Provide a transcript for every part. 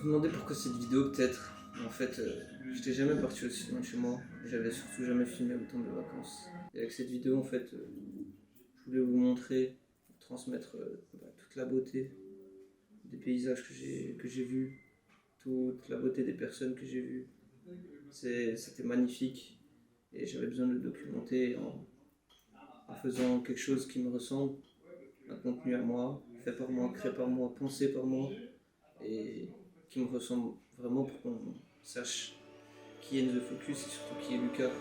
Vous demandez pourquoi cette vidéo peut-être. En fait, j'étais jamais parti aussi loin de chez moi. J'avais surtout jamais filmé autant de vacances. Et avec cette vidéo, en fait, je voulais vous montrer, vous transmettre toute la beauté des paysages que j'ai vus, toute la beauté des personnes que j'ai vues. C'était magnifique et j'avais besoin de le documenter en faisant quelque chose qui me ressemble, un contenu à moi, fait par moi, créé par moi, pensé par moi et qui me ressemble vraiment pour qu'on sache qui est The Focus et surtout qui est Lucas.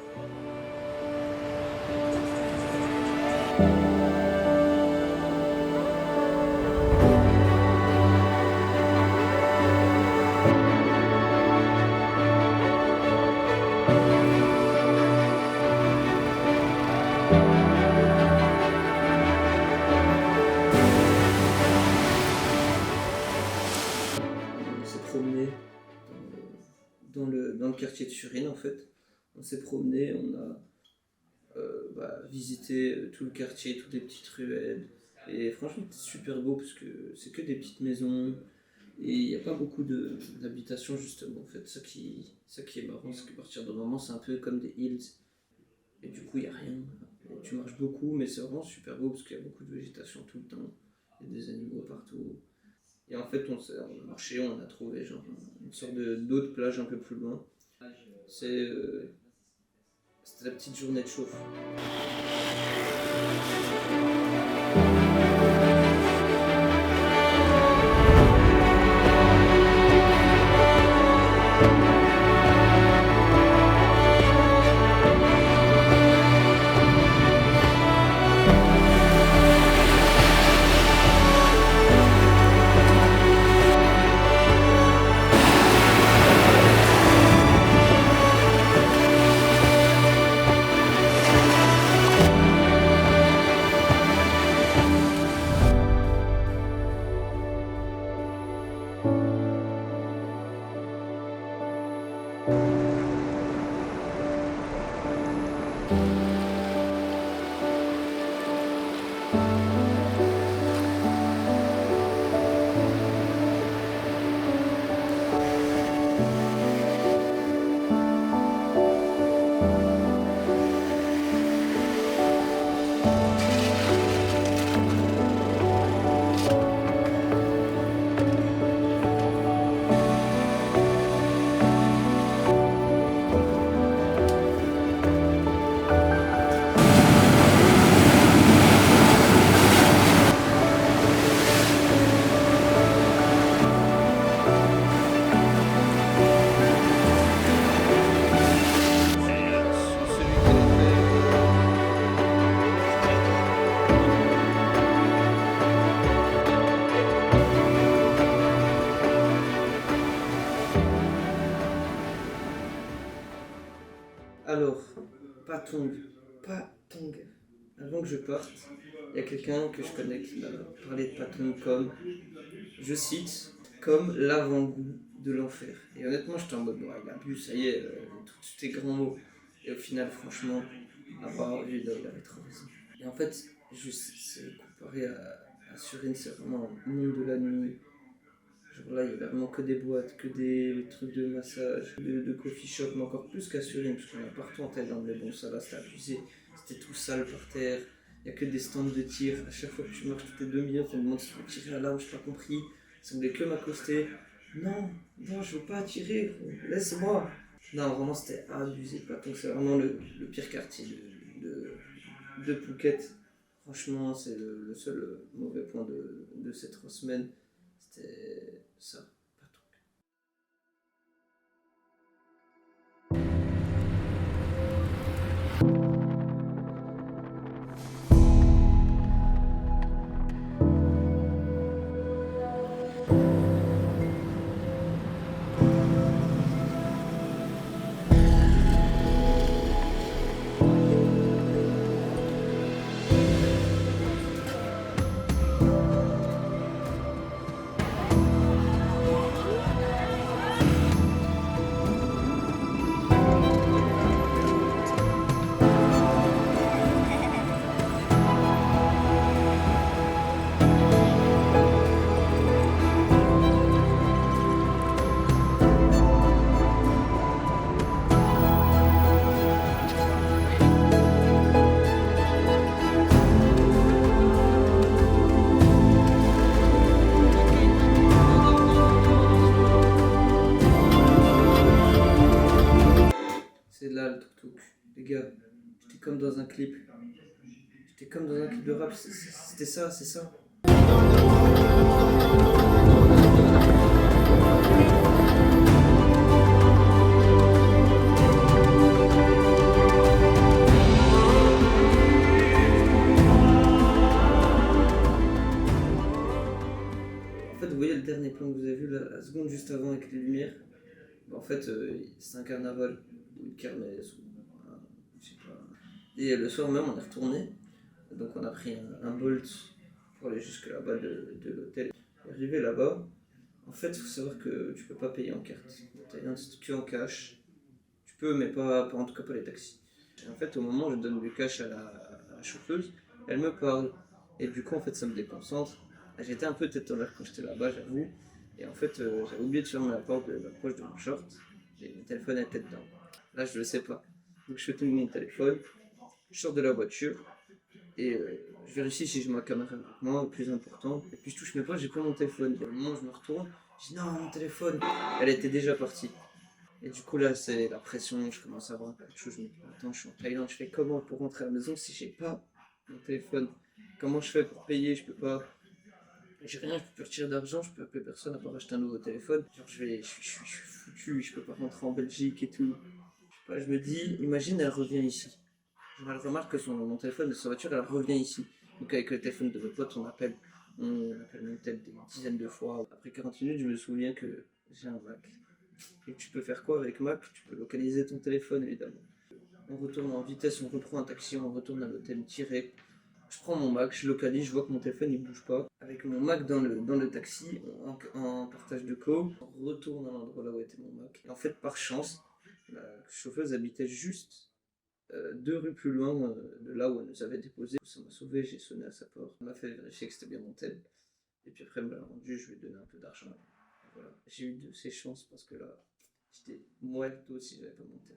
On s'est promené dans le quartier de Suresnes en fait. On s'est promené, on a visité tout le quartier, toutes les petites ruelles. Et franchement, c'était super beau parce que c'est que des petites maisons et il n'y a pas beaucoup d'habitations justement. En fait, ça qui est marrant, c'est qu'à partir d'un moment, c'est un peu comme des hills et du coup, il n'y a rien. Et tu marches beaucoup, mais c'est vraiment super beau parce qu'il y a beaucoup de végétation tout le temps. Il y a des animaux partout. Et en fait, on a marché, on a trouvé genre une sorte d'autre plage un peu plus loin. C'était la petite journée de chauffe. Alors, Patong. Avant que je parte, il y a quelqu'un que je connais qui m'a parlé de Patong comme, je cite, comme l'avant-goût de l'enfer. Et honnêtement, j'étais en mode, ouais, il abuse, ça y est, tout est grands mots. Et au final, franchement, avoir vu, il avait trop raison. Et en fait, c'est comparé à Suresnes, c'est vraiment un monde de la nuit. Genre là, il y avait vraiment que des boîtes, que des trucs de massage, de coffee shop, mais encore plus qu'à Suresnes, parce qu'on a partout en Thaïlande, mais bon, ça va, c'était abusé. C'était tout sale par terre, il n'y a que des stands de tir. À chaque fois que tu marches toutes les 2 minutes, on me demande si tu veux tirer à l'arme, je n'ai pas compris. Ça voulait que m'accoster. Non, je veux pas tirer, laisse-moi. Non, vraiment, c'était abusé. Donc, c'est vraiment le pire quartier de Phuket. Franchement, c'est le seul mauvais point de ces 3 semaines. C'était ça. gars, j'étais comme dans un clip. J'étais comme dans un clip de rap, c'était ça, c'est ça. En fait, vous voyez le dernier plan que vous avez vu, la seconde juste avant avec les lumières. En fait, c'est un carnaval, ou une kermesse, ou je sais pas. Et le soir même, on est retourné. Donc on a pris un Bolt pour aller jusque là-bas de l'hôtel. Et arrivé là-bas, en fait, il faut savoir que tu peux pas payer en carte. C'est que en cash. Tu peux, mais pas en tout cas pas les taxis. Et en fait, au moment où je donne du cash à la chauffeuse, elle me parle. Et du coup, en fait, ça me déconcentre. J'étais un peu tête en l'air quand j'étais là-bas, j'avoue. Et en fait, j'avais oublié de fermer la porte de la poche de mon short. Et mon téléphone était dedans. Là, je le sais pas. Donc, je fais tourner mon téléphone. Je sors de la voiture. Et je vérifie si j'ai ma caméra avec moi, le plus important. Et puis je touche mes poches, j'ai pas mon téléphone. Et au moment où je me retourne, je dis non, mon téléphone. Elle était déjà partie. Et du coup là, c'est la pression, je commence à avoir un peu de choses. Je me dis, attends, je suis en Thaïlande, je fais comment pour rentrer à la maison si j'ai pas mon téléphone? Comment je fais pour payer? Je peux pas. J'ai rien, je peux plus retirer d'argent, je peux appeler personne à part acheter un nouveau téléphone. Genre je suis foutu, je peux pas rentrer en Belgique et tout. Je sais pas, je me dis, imagine elle revient ici. Genre elle remarque que mon téléphone de sa voiture, elle revient ici. Donc avec le téléphone de mes potes, on appelle mon tel des dizaines de fois. Après 40 minutes, je me souviens que j'ai un Mac. Et tu peux faire quoi avec Mac? Tu peux localiser ton téléphone évidemment. On retourne en vitesse, on reprend un taxi, on retourne à l'hôtel tiré. Je prends mon Mac, je localise, je vois que mon téléphone il bouge pas. Avec mon Mac dans le taxi, en partage de co, on retourne à l'endroit là où était mon Mac. Et en fait, par chance, la chauffeuse habitait juste 2 rues plus loin de là où elle nous avait déposé. Ça m'a sauvé, j'ai sonné à sa porte. Elle m'a fait vérifier que c'était bien mon tel. Et puis après, elle me l'a rendu, je lui ai donné un peu d'argent. Voilà. J'ai eu de ces chances parce que là, j'étais muerto si j'avais pas mon tel.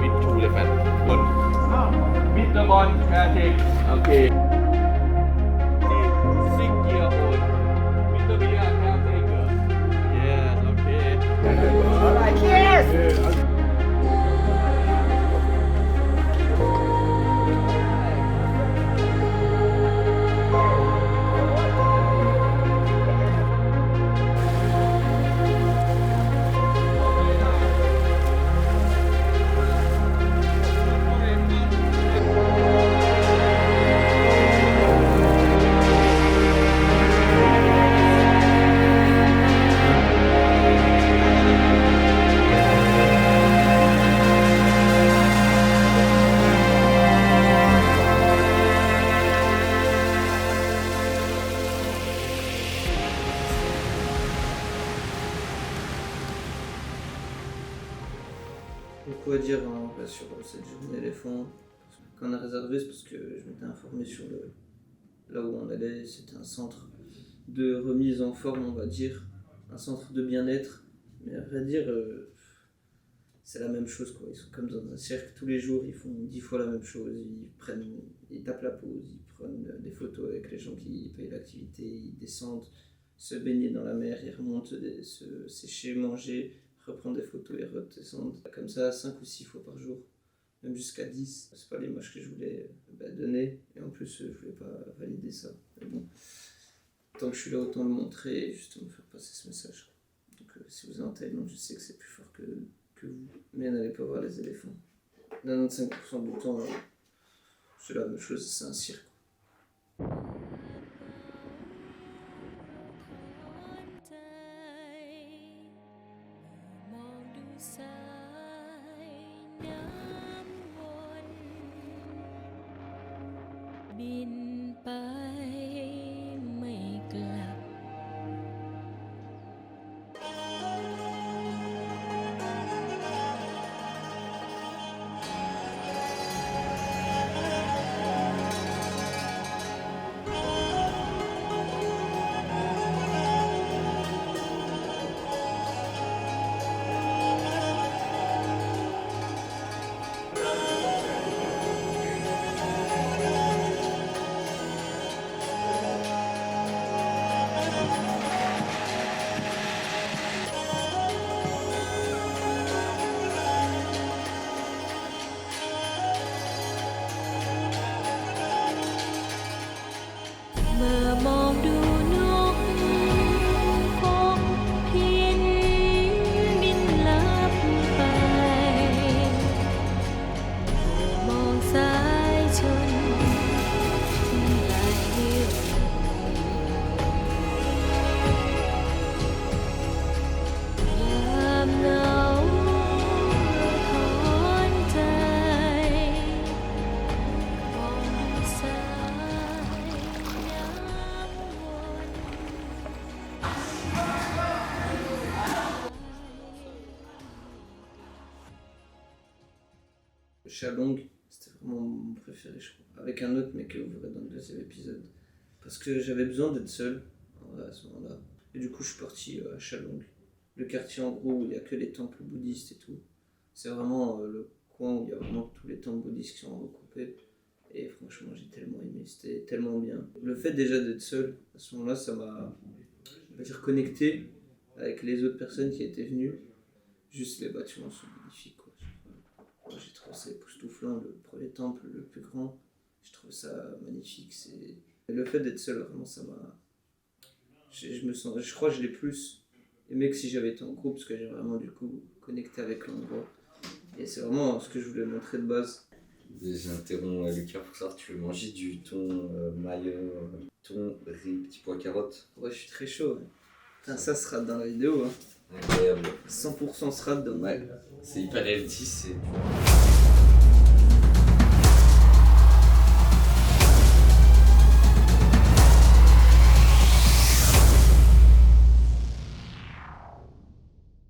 With two เลยแฟนคนมิสเตอร์บอลแคร์เทคโอเค 6 year old Mr. Bia caretaker yes okay Alright, cheers! Beaucoup à dire sur cette journée éléphant. Quand on a réservé, c'est parce que je m'étais informé sur là où on allait. C'était un centre de remise en forme, on va dire. Un centre de bien-être. Mais à vrai dire, c'est la même chose, quoi. Ils sont comme dans un cercle tous les jours, ils font 10 fois la même chose. Ils tapent la pause, ils prennent des photos avec les gens qui payent l'activité, ils descendent se baigner dans la mer, ils remontent, se sécher, manger, reprendre des photos et redescendre. Comme ça 5 ou 6 fois par jour, même jusqu'à 10. C'est pas l'image que je voulais donner, et en plus je voulais pas valider ça. Mais bon, tant que je suis là, autant le montrer et justement faire passer ce message. Donc si vous êtes en Thaïlande, je sais que c'est plus fort que vous, mais n'allez pas voir les éléphants. 95% du temps, c'est la même chose, c'est un cirque. Shalong, c'était vraiment mon préféré, je crois. Avec un autre, mais que vous verrez dans le deuxième épisode. Parce que j'avais besoin d'être seul à ce moment-là. Et du coup, je suis parti à Shalong. Le quartier, en gros, où il n'y a que les temples bouddhistes et tout. C'est vraiment le coin où il y a vraiment tous les temples bouddhistes qui sont regroupés. Et franchement, j'ai tellement aimé, c'était tellement bien. Le fait déjà d'être seul, à ce moment-là, ça m'a, on va dire, connecté avec les autres personnes qui étaient venues. Juste les bâtiments sont magnifiques, quoi. Moi, j'ai trouvé ça époustouflant, le premier temple, le plus grand. Je trouve ça magnifique. Et le fait d'être seul, vraiment, ça m'a... Je crois que je l'ai plus aimé que si j'avais été en groupe, parce que j'ai vraiment, du coup, connecté avec l'endroit. Et c'est vraiment ce que je voulais montrer de base. J'interromps Lucas pour savoir, tu veux manger du thon maillot, thon, riz, petit pois carotte. Ouais, je suis très chaud. Ouais. Putain, ça sera dans la vidéo. Hein. Incroyable. 100% sera dedans. Ouais, c'est hyper healthy, c'est...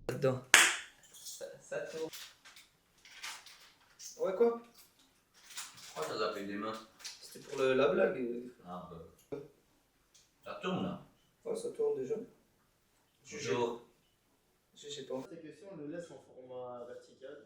Dedans. Ça tourne. Ouais, quoi? Pourquoi t'as zappé des mains? C'était pour la blague. Ah bah... Ça tourne là. Ouais, ça tourne déjà. Toujours. Je sais pas. C'est que si on le laisse en format vertical,